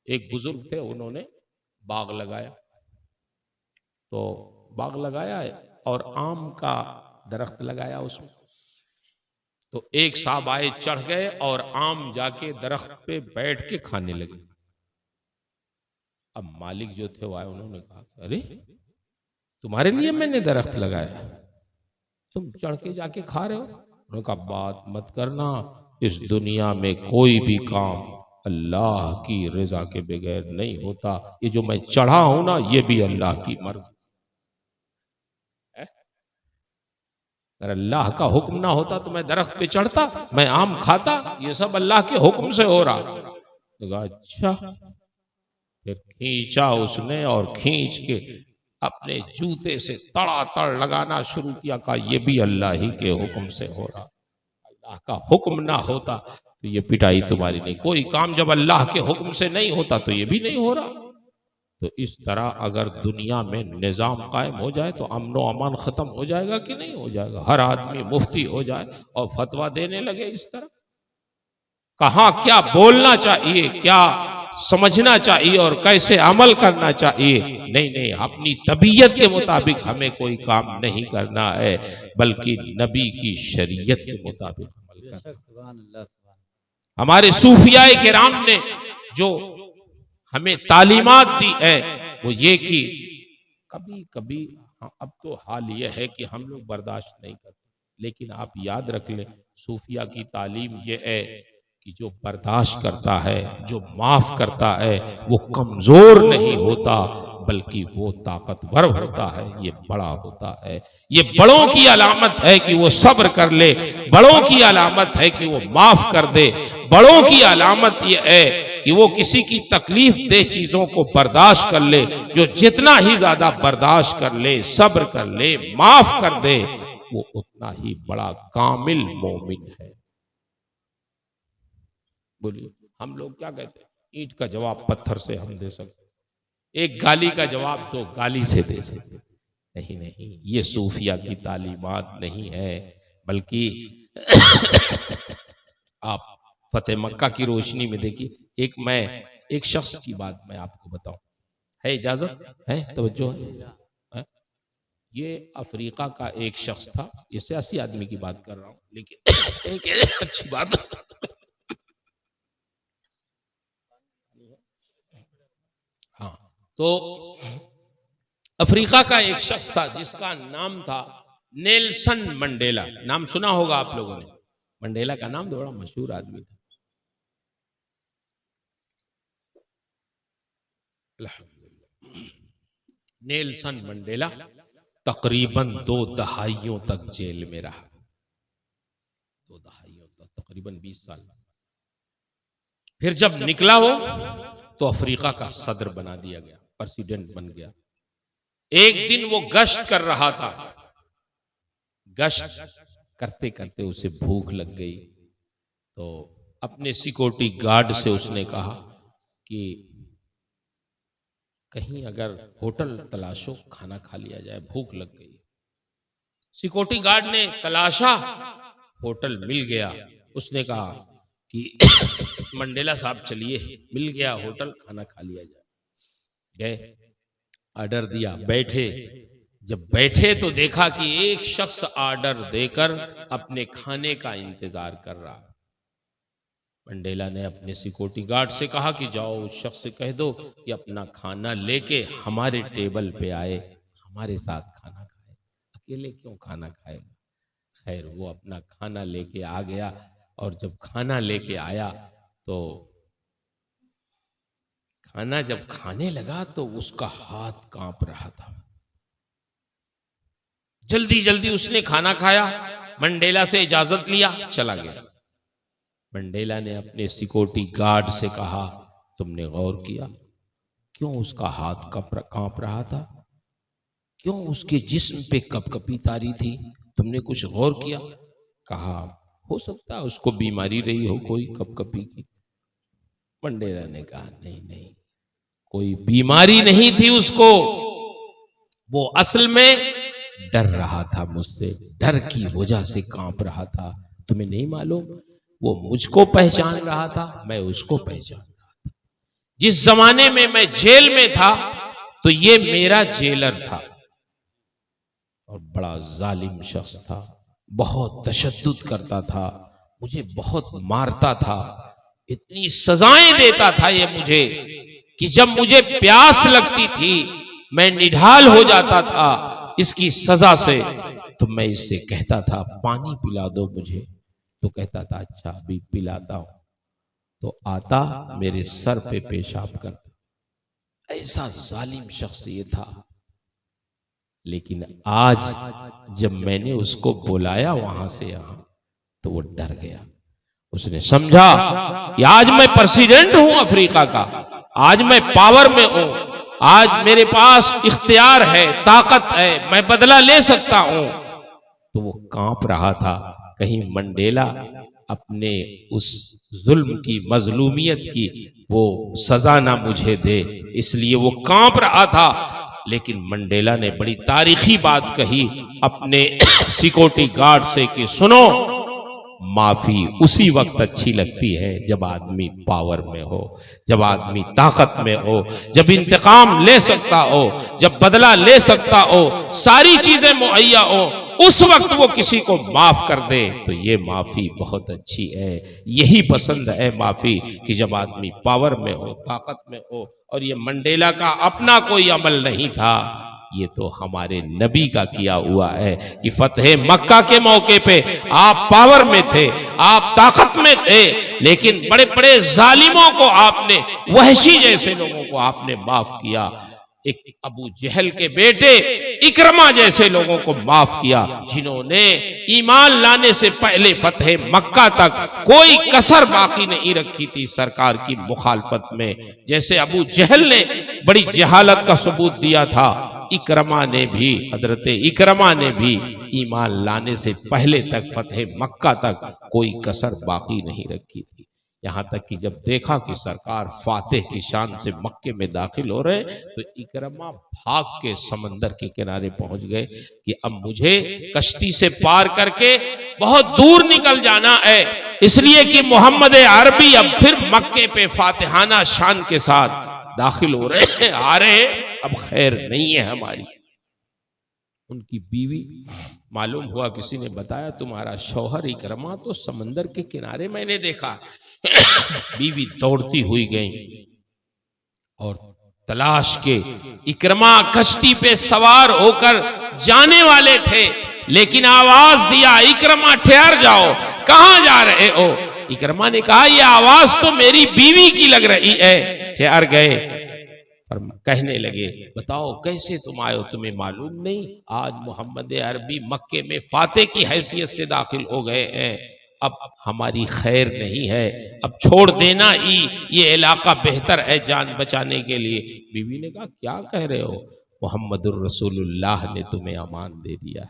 एक बुजुर्ग थे, उन्होंने बाग लगाया। तो बाग लगाया और आम का दरख्त लगाया उसमें। तो एक साहब आए, चढ़ गए और आम जाके दरख्त पे बैठ के खाने लगे। अब मालिक जो थे वो आए, उन्होंने कहा, अरे तुम्हारे लिए मैंने दरख्त लगाया, तुम चढ़ के जाके खा रहे हो। उन्होंने कहा, बात मत करना, इस दुनिया में कोई भी काम अल्लाह की रजा के बगैर नहीं होता। ये जो मैं चढ़ा हूं ना, ये भी अल्लाह की मर्जी है। अगर अल्लाह का हुक्म ना होता तो मैं दरख्त पे चढ़ता, मैं आम खाता, ये सब अल्लाह के हुक्म से हो रहा। तो कहा, अच्छा। फिर खींचा उसने और खींच के अपने जूते से तड़ातड़ लगाना शुरू किया। कहा, ये भी अल्लाह ही के हुक्म से हो रहा, अल्लाह का हुक्म ना होता तो ये पिटाई तुम्हारी नहीं। कोई काम जब अल्लाह के हुक्म से नहीं होता तो ये भी नहीं हो रहा। तो इस तरह अगर दुनिया में निजाम कायम हो जाए तो अमन व अमान खत्म हो जाएगा कि नहीं हो जाएगा। हर आदमी मुफ्ती हो जाए और फतवा देने लगे इस तरह। कहाँ क्या बोलना चाहिए, क्या समझना चाहिए और कैसे अमल करना चाहिए। नहीं नहीं, अपनी तबीयत के मुताबिक हमें कोई काम नहीं करना है, बल्कि नबी की शरीयत के मुताबिक अमल करना। हमारे सूफियाए किराम ने जो हमें तालीमात दी है वो ये कि कभी कभी, अब तो हाल ये है कि हम लोग बर्दाश्त नहीं करते, लेकिन आप याद रख लें, सूफिया की तालीम ये है कि जो बर्दाश्त करता है, जो माफ करता है, वो कमजोर नहीं होता बल्कि वो ताकतवर होता है, ये बड़ा होता है। ये बड़ों की अलामत है कि वो सब्र कर ले, बड़ों की अलामत है कि वो माफ कर दे, बड़ों की अलामत ये है कि वो किसी की तकलीफ दे चीजों को बर्दाश्त कर ले। जो जितना ही ज्यादा बर्दाश्त कर ले, सब्र कर ले, माफ कर दे, वो उतना ही बड़ा कामिल मोमिन है। बोलिए, हम लोग क्या कहते हैं? ईंट का जवाब पत्थर से हम दे सकते, एक गाली का जवाब तो गाली से दे सकते। नहीं नहीं, ये सूफिया की तालीमात नहीं है, बल्कि आप फतेह मक्का की रोशनी में देखिए। एक शख्स की बात मैं आपको बताऊं, है इजाजत है? तवज्जो है? ये अफ्रीका का एक शख्स था, ये सियासी आदमी की बात कर रहा हूं, लेकिन एक अच्छी बात, हाँ, तो अफ्रीका का एक शख्स था जिसका नाम था नेल्सन मंडेला। नाम सुना होगा आप लोगों ने। मंडेला का नाम तो बड़ा मशहूर आदमी था। नेल्सन मंडेला तकरीबन 2 दहाइयों तक जेल में रहा। 2 दहाइयों तक, तकरीबन 20 साल। फिर जब निकला वो तो अफ्रीका का सदर बना दिया गया, प्रेसिडेंट बन गया। एक दिन वो गश्त कर रहा था, गश्त करते करते उसे भूख लग गई, तो अपने सिक्योरिटी गार्ड से उसने कहा कि कहीं अगर होटल तलाशो, खाना खा लिया जाए, भूख लग गई। सिक्योरिटी गार्ड ने तलाशा, होटल मिल गया। उसने कहा कि मंडेला साहब चलिए, मिल गया होटल, खाना खा लिया जाए। गए, ऑर्डर दिया, बैठे। जब बैठे तो देखा कि एक शख्स ऑर्डर देकर अपने खाने का इंतजार कर रहा। मंडेला ने अपने सिक्योरिटी गार्ड से कहा कि जाओ उस शख्स से कह दो कि अपना खाना लेके हमारे टेबल पे आए, हमारे साथ खाना खाए, अकेले क्यों खाना खाएगा। खैर, वो अपना खाना लेके आ गया, और जब खाना लेके आया तो खाना जब खाने लगा तो उसका हाथ कांप रहा था। जल्दी जल्दी उसने खाना खाया, मंडेला से इजाजत लिया, चला गया। मंडेला ने अपने सिक्योरिटी गार्ड से कहा, तुमने गौर किया क्यों उसका हाथ कांप रहा था? क्यों उसके जिस्म पे कपकपी तारी थी? तुमने कुछ गौर किया? कहा, हो सकता है उसको बीमारी रही हो कोई कपकपी की। मंडेला ने कहा, नहीं नहीं, कोई बीमारी नहीं थी उसको, वो असल में डर रहा था मुझसे, डर की वजह से कांप रहा था। तुम्हें नहीं मालूम, वो मुझको पहचान रहा था, मैं उसको पहचान रहा था। जिस जमाने में मैं जेल में था तो ये मेरा जेलर था और बड़ा जालिम शख्स था, बहुत तशद्दुद करता था, मुझे बहुत मारता था, इतनी सजाएं देता था ये मुझे कि जब मुझे प्यास लगती थी मैं निढाल हो जाता था इसकी सजा से। तो मैं इससे कहता था पानी पिला दो मुझे, तो कहता था अच्छा अभी पिलाता हूं। तो आता मेरे सर पे पेशाब करता। ऐसा जालिम शख्स ये था। लेकिन आज जब मैंने उसको बुलाया वहां से यहां तो वो डर गया। उसने समझा कि आज मैं प्रेसिडेंट हूं अफ्रीका का, आज मैं पावर में हूं, आज मेरे पास इख्तियार है, ताकत है, मैं बदला ले सकता हूं। तो वो कांप रहा था कहीं मंडेला अपने उस जुल्म की, मजलूमियत की वो सजा ना मुझे दे, इसलिए वो कांप रहा था। लेकिन मंडेला ने बड़ी तारीखी बात कही अपने सिक्योरिटी गार्ड से कि सुनो, माफी उसी वक्त अच्छी लगती है जब आदमी पावर में हो, जब आदमी ताकत में हो, जब इंतकाम ले सकता हो, जब बदला ले सकता हो, सारी चीजें मुहैया हो, उस वक्त वो किसी को माफ कर दे तो ये माफी बहुत अच्छी है। यही पसंद है माफी कि जब आदमी पावर में हो, ताकत में हो। और ये मंडेला का अपना कोई अमल नहीं था, ये तो हमारे नबी का किया हुआ है कि फतेह मक्का के मौके पे आप पावर में थे, आप ताकत में थे, लेकिन बड़े बड़े जालिमों को आपने, वहशी जैसे लोगों को आपने माफ किया। एक अबू जहल के बेटे इकरमा जैसे लोगों को माफ किया, जिन्होंने ईमान लाने से पहले फतेह मक्का तक कोई कसर बाकी नहीं रखी थी सरकार की मुखालफत में। जैसे अबू जहल ने बड़ी जहालत का सबूत दिया था, इकरमा ने भी, हजरत इकरमा ने भी ईमान लाने से पहले तक फतेह मक्का तक कोई कसर बाकी नहीं रखी थी। यहां तक कि जब देखा कि सरकार फातेह की शान से मक्के में दाखिल हो रहे तो इकरमा भाग के समंदर के किनारे पहुंच गए कि अब मुझे कश्ती से पार करके बहुत दूर निकल जाना है, इसलिए कि मोहम्मद अरबी अब फिर मक्के पे फातिहाना शान के साथ दाखिल हो रहे हैं, आ रहे हैं, अब खैर नहीं है हमारी। उनकी बीवी, मालूम हुआ किसी ने बताया तुम्हारा शौहर इकरमा तो समंदर के किनारे मैंने देखा। बीवी दौड़ती हुई गई और तलाश के, इकरमा कश्ती पे सवार होकर जाने वाले थे, लेकिन आवाज दिया इकरमा ठहर जाओ, कहां जा रहे हो? इकरमा ने कहा यह आवाज तो मेरी बीवी की लग रही है। ठहर गए और कहने लगे बताओ कैसे तुम आए हो, तुम्हें मालूम नहीं आज मोहम्मद अरबी मक्के में फातेह की हैसियत से दाखिल हो गए हैं, अब हमारी खैर नहीं है, अब छोड़ देना ही ये इलाका बेहतर है जान बचाने के लिए। बीवी ने कहा क्या कह रहे हो, मोहम्मदुर रसूलुल्लाह ने तुम्हें अमान दे दिया,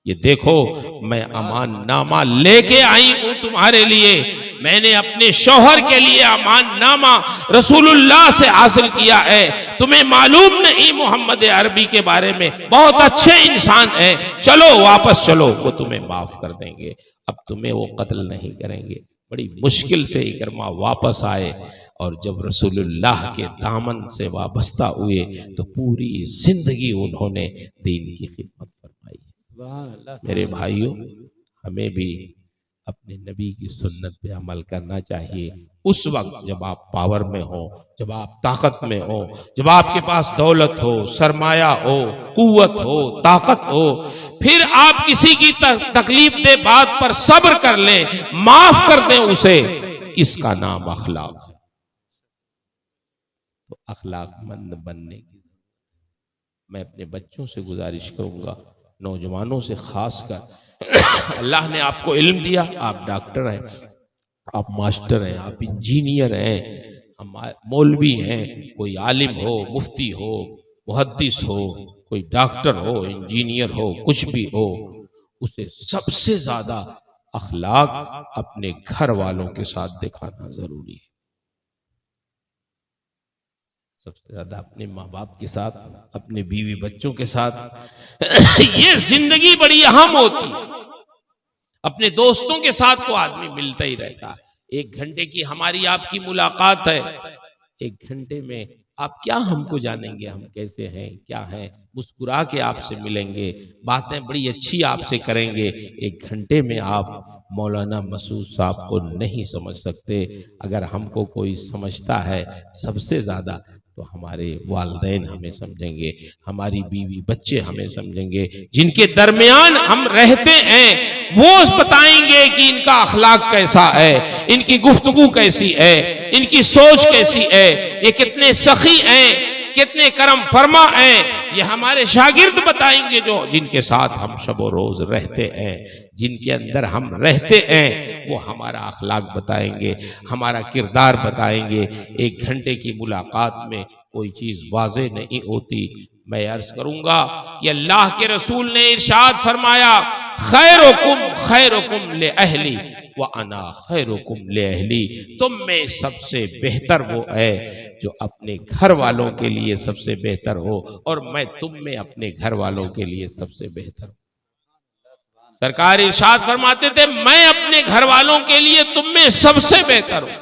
ये देखो मैं अमान नामा लेके आई हूं तुम्हारे लिए, मैंने अपने शौहर के लिए अमान नामा रसूलुल्लाह से हासिल किया है। तुम्हें मालूम नहीं मोहम्मद अरबी के बारे में, बहुत अच्छे इंसान हैं, चलो वापस चलो, वो तुम्हें माफ कर देंगे, अब तुम्हें वो कत्ल नहीं करेंगे। बड़ी मुश्किल से इकरमा वापस आए और जब रसूलुल्लाह के दामन से वाबस्ता हुए तो पूरी जिंदगी उन्होंने दीन की खिदमत फरमाई। मेरे भाइयों, हमें भी अपने नबी की सुन्नत पे अमल करना चाहिए। उस वक्त जब आप पावर में हो, जब आप ताकत में हो, जब आपके पास दौलत हो, सरमाया हो, कुव्वत हो, ताकत हो, फिर आप किसी की तकलीफ दे बात पर सब्र कर लें, माफ कर दें उसे, इसका नाम अखलाक है। तो अखलाकमंद बनने की मैं अपने बच्चों से गुजारिश करूंगा, नौजवानों से खासकर, अल्लाह ने आपको इल्म दिया, आप डॉक्टर हैं, आप मास्टर हैं, आप इंजीनियर हैं, हम मौलवी हैं, कोई आलिम हो, मुफ्ती हो, मुहद्दिस हो, कोई डॉक्टर हो, इंजीनियर हो, कुछ भी हो, उसे सबसे ज्यादा अखलाक अपने घर वालों के साथ दिखाना जरूरी है। सबसे ज्यादा अपने माँ बाप के साथ, अपने बीवी बच्चों के साथ। ये जिंदगी बड़ी अहम होती है। अपने दोस्तों के साथ तो आदमी मिलता ही रहता है, 1 घंटे की हमारी आपकी मुलाकात है, एक घंटे में आप क्या हमको जानेंगे, हम कैसे हैं क्या हैं। मुस्कुरा के आपसे मिलेंगे, बातें बड़ी अच्छी आपसे करेंगे। एक घंटे में आप मौलाना मसूद साहब को नहीं समझ सकते। अगर हमको कोई समझता है सबसे ज़्यादा तो हमारे वालिदैन हमें समझेंगे, हमारी बीवी बच्चे हमें समझेंगे, जिनके दरमियान हम रहते हैं वो बताएंगे कि इनका अखलाक कैसा है, इनकी गुफ्तगू कैसी है, इनकी सोच कैसी है, ये कितने सखी हैं, कितने करम फरमा हैं। ये हमारे शागिर्द बताएंगे, जो जिनके साथ हम शबो रोज रहते हैं, जिनके अंदर हम रहते हैं, वो हमारा अखलाक बताएंगे, हमारा किरदार बताएंगे। एक घंटे की मुलाकात में कोई चीज वाज़े नहीं होती। मैं अर्ज करूंगा कि अल्लाह के रसूल ने इरशाद फरमाया, खैरुकुम ले अहली व अना खैरुकुम ले अहली। तुम में सबसे बेहतर वो है जो अपने घर वालों के लिए सबसे बेहतर हो, और मैं तुम में अपने घर वालों के लिए सबसे बेहतर हूं। सरकार इरशाद फरमाते थे, मैं अपने घर वालों के लिए तुम में सबसे बेहतर हूं।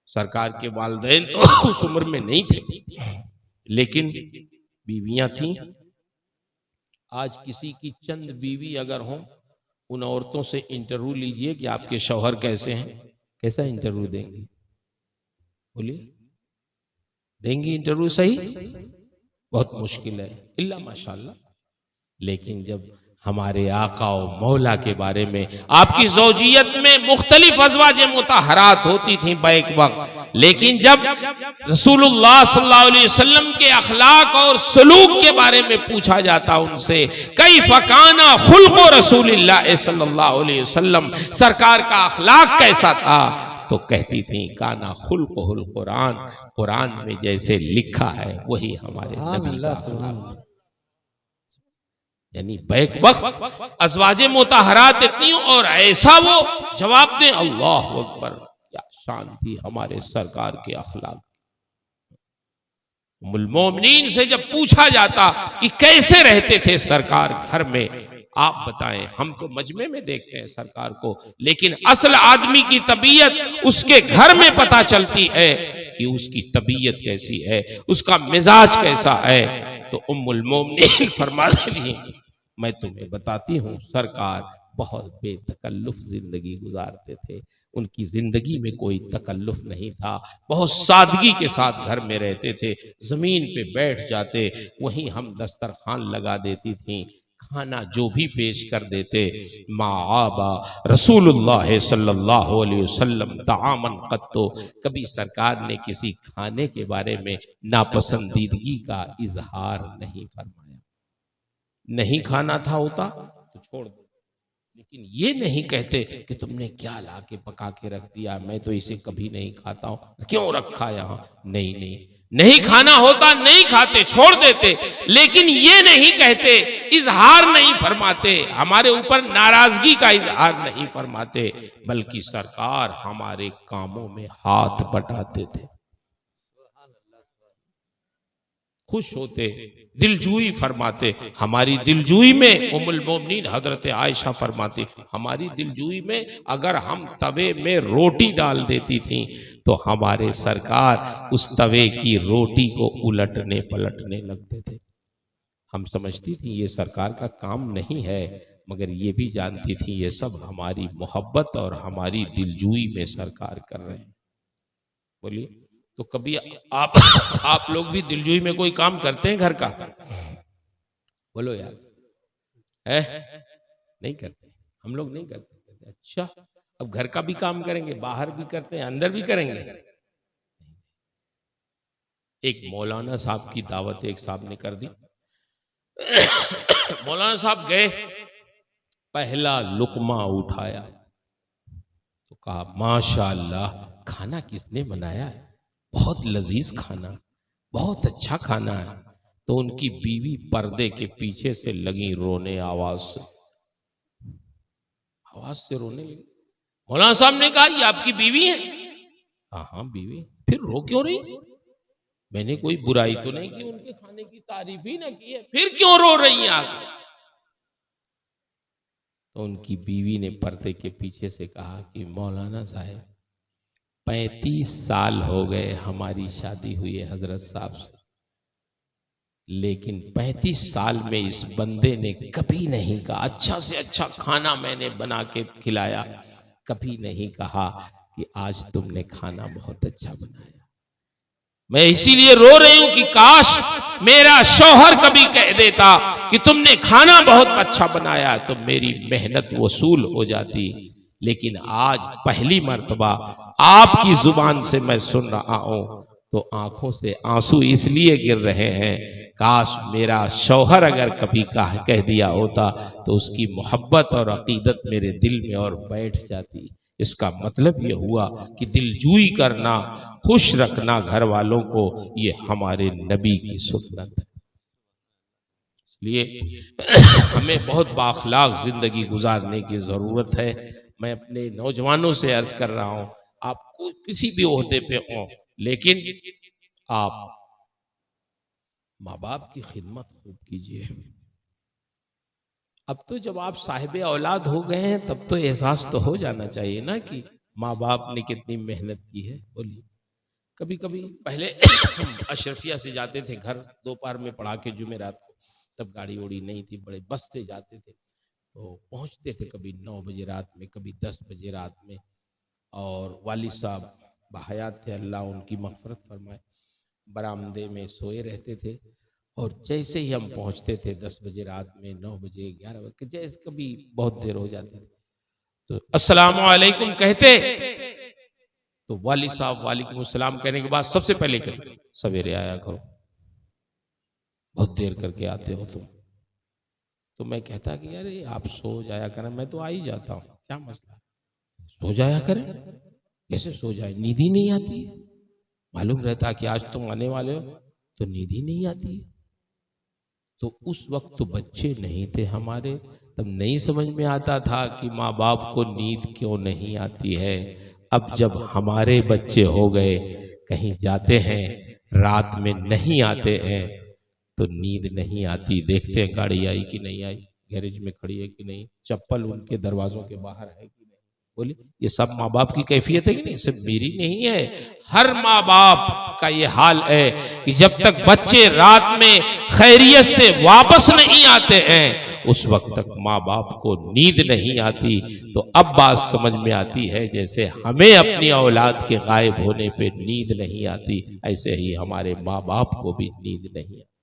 सरकार के वालिदैन तो उस उम्र में नहीं थे, लेकिन बीवियां थीं। आज किसी की चंद बीवी अगर हो, उन औरतों से इंटरव्यू लीजिए कि आपके शौहर कैसे हैं, कैसा इंटरव्यू देंगी? बोलिए, देंगी इंटरव्यू सही? बहुत मुश्किल है, इल्ला माशाल्लाह। लेकिन जब हमारे आका और मौला के बारे में, आपकी ज़ौजियत में मुख्तलिफ अज़वाज मुतहरात होती थी बैक वक्त, लेकिन जब रसूलुल्लाह सल्लल्लाहु अलैहि वसल्लम के अखलाक और सलूक के बारे में पूछा जाता उनसे, कैफ़ काना खुल्क़ु रसूलिल्लाह सल्लल्लाहु अलैहि वसल्लम, सरकार का अखलाक कैसा था, तो कहती थी काना खुल्क़ुहुल कुरान, कुरान में जैसे लिखा है वही हमारे नबी का अखलाक। यानी बैक वक्त अज़वाजे मुतहरात इतनी, और ऐसा वो जवाब दें, अल्लाह अकबर, क्या शान थी हमारे सरकार के अखलाक। उम्मुल मोमिनीन से जब पूछा जाता कि कैसे रहते थे सरकार घर में, आप बताएं। हम तो मजमे में देखते हैं सरकार को, लेकिन असल आदमी की तबीयत उसके घर में पता चलती है कि उसकी तबीयत कैसी है, उसका मिजाज कैसा है। तो उम्मुल मोमिनीन फरमाती थी, मैं तुम्हें बताती हूँ, सरकार बहुत बेतकल्लुफ जिंदगी गुजारते थे। उनकी जिंदगी में कोई तकल्लुफ नहीं था, बहुत सादगी के साथ घर में रहते थे। जमीन पे बैठ जाते, वहीं हम दस्तरखान लगा देती थी, खाना जो भी पेश कर देते। माआबा रसूलुल्लाह सल्लल्लाहु अलैहि वसल्लम तामन कत्तो, कभी सरकार ने किसी खाने के बारे में नापसंदीदगी का इजहार नहीं फरमाया। नहीं खाना था होता तो छोड़ दो, लेकिन ये नहीं कहते कि तुमने क्या ला के पका के रख दिया, मैं तो इसे कभी नहीं खाता हूं, क्यों रखा यहां। नहीं नहीं, नहीं खाना होता नहीं खाते, छोड़ देते, लेकिन ये नहीं कहते, इजहार नहीं फरमाते, हमारे ऊपर नाराजगी का इजहार नहीं फरमाते, बल्कि सरकार हमारे कामों में हाथ बटाते थे, खुश होते, दिलजूई फरमाते। हमारी दिलजूई में उम्मुल मोमिनीन हजरत आयशा फरमाती, हमारी दिलजूई में अगर हम तवे में रोटी डाल देती थी तो हमारे सरकार उस तवे की रोटी को उलटने पलटने लगते थे। हम समझती थी ये सरकार का काम नहीं है, मगर ये भी जानती थी ये सब हमारी मोहब्बत और हमारी दिलजूई में सरकार कर रहे हैं। बोलिए, तो कभी आप लोग भी दिलजोई में कोई काम करते हैं घर का? बोलो यार, है? नहीं करते, हम लोग नहीं करते। अच्छा, अब घर का भी काम करेंगे, बाहर भी करते हैं, अंदर भी करेंगे। एक मौलाना साहब की दावत एक साहब ने कर दी। मौलाना साहब गए, पहला लुकमा उठाया तो कहा, माशाअल्लाह, खाना किसने बनाया है, बहुत लजीज खाना, बहुत अच्छा खाना है। तो उनकी बीवी पर्दे के पीछे से लगी रोने, आवाज से रोने लगी। मौलाना साहब ने कहा, ये आपकी बीवी है? हाँ हाँ बीवी। फिर रो क्यों रही? मैंने कोई बुराई तो नहीं की, उनके खाने की तारीफ ही ना की है, फिर क्यों रो रही हैं आप? तो उनकी बीवी ने पर्दे के पीछे से कहा कि मौलाना साहब, 35 साल हो गए हमारी शादी हुई है हजरत साहब से, लेकिन 35 साल में इस बंदे ने कभी नहीं कहा, अच्छा से अच्छा खाना मैंने बना के खिलाया, कभी नहीं कहा कि आज तुमने खाना बहुत अच्छा बनाया। मैं इसीलिए रो रही हूं कि काश मेरा शौहर कभी कह देता कि तुमने खाना बहुत अच्छा बनाया तो मेरी मेहनत वसूल हो जाती। लेकिन आज पहली मर्तबा आपकी जुबान से मैं सुन रहा हूं तो आंखों से आंसू इसलिए गिर रहे हैं, काश मेरा शौहर अगर कभी कह दिया होता तो उसकी मोहब्बत और अकीदत मेरे दिल में और बैठ जाती। इसका मतलब यह हुआ कि दिलजूई करना, खुश रखना घर वालों को, ये हमारे नबी की सुन्नत है। इसलिए हमें बहुत बाखलाक जिंदगी गुजारने की जरूरत है। मैं अपने नौजवानों से अर्ज कर रहा हूं, आपको किसी भी ओहदे पे हो, लेकिन आप माँ बाप की खिदमत खूब कीजिए। अब तो जब आप साहिब औलाद हो गए हैं तब तो एहसास तो हो जाना चाहिए ना कि माँ बाप ने कितनी मेहनत की है। बोलिए, कभी कभी पहले अशरफिया से जाते थे घर, दोपहर में पढ़ा के जुमेरात को, तब गाड़ी उड़ी नहीं थी, बड़े बस से जाते थे तो पहुंचते थे कभी 9 बजे रात में, कभी 10 बजे रात में। और वालिद साहब बहयात थे, अल्लाह उनकी मग़फ़िरत फरमाए, बरामदे में सोए रहते थे। और जैसे ही हम पहुंचते थे 10 बजे रात में, 9 बजे 11 बजे, जैसे कभी बहुत देर हो जाती थी तो अस्सलामु अलैकुम कहते तो वालिद साहब वालेकुम अस्सलाम कहने के बाद सबसे पहले कहते सवेरे आया करो, बहुत देर करके आते हो तुम। तो मैं कहता कि अरे आप सो जाया करें, मैं तो आ ही जाता हूँ, क्या मसला है, सो जाया करें। कैसे सो जाए, नींद ही नहीं आती है। मालूम रहता कि आज तुम आने वाले हो तो नींद ही नहीं आती है। तो उस वक्त तो बच्चे नहीं थे हमारे, तब नहीं समझ में आता था कि माँ बाप को नींद क्यों नहीं आती है। अब जब हमारे बच्चे हो गए, कहीं जाते हैं रात में नहीं आते हैं तो नींद नहीं आती, देखते हैं गाड़ी आई कि नहीं आई, गैरेज में खड़ी है कि नहीं, चप्पल उनके दरवाजों के बाहर है कि नहीं। बोलिए, ये सब माँ बाप की कैफियत है कि नहीं, सिर्फ मेरी नहीं है, हर माँ बाप का ये हाल है कि जब तक बच्चे रात में खैरियत से वापस नहीं आते हैं उस वक्त तक माँ बाप को नींद नहीं आती। तो अब बात समझ में आती है, जैसे हमें अपनी औलाद के गायब होने पे नींद नहीं आती, ऐसे ही हमारे माँ बाप को भी नींद नहीं आती।